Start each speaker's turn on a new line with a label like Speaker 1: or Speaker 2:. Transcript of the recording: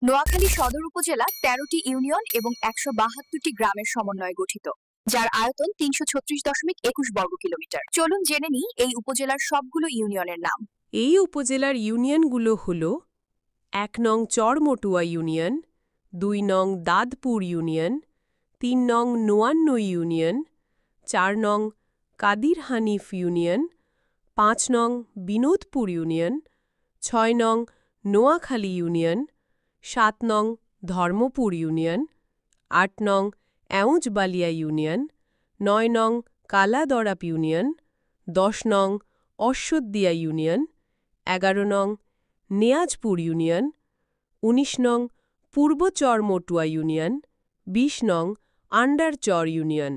Speaker 1: নোয়াখালী সদর উপজেলা ১৩টি ইউনিয়ন এবং ১৭২টি গ্রামের সমন্বয়ে গঠিত, যার আয়তন ৩৩৬.২১ বর্গ কিলোমিটার। চলুন জেনে নিই এই উপজেলার সবগুলো ইউনিয়নের নাম।
Speaker 2: এই উপজেলার ইউনিয়নগুলো হল ১ নং চরমটুয়া ইউনিয়ন, ২ নং দাদপুর ইউনিয়ন, ৩ নং নোয়ান্ন ইউনিয়ন, ৪ নং কাদির হানিফ ইউনিয়ন, ৫ নং বিনোদপুর ইউনিয়ন, ৬ নং নোয়াখালী ইউনিয়ন, ৭ নং ধর্মপুর ইউনিয়ন, ৮ নং এউজবালিয়া ইউনিয়ন, ৯ নং কালাদরাপ ইউনিয়ন, ১০ নং অশ্বদ্দিয়া ইউনিয়ন, ১১ নং নেয়াজপুর ইউনিয়ন, ১৯ নং পূর্ব চরমটুয়া ইউনিয়ন, ২০ নং আন্ডারচর ইউনিয়ন।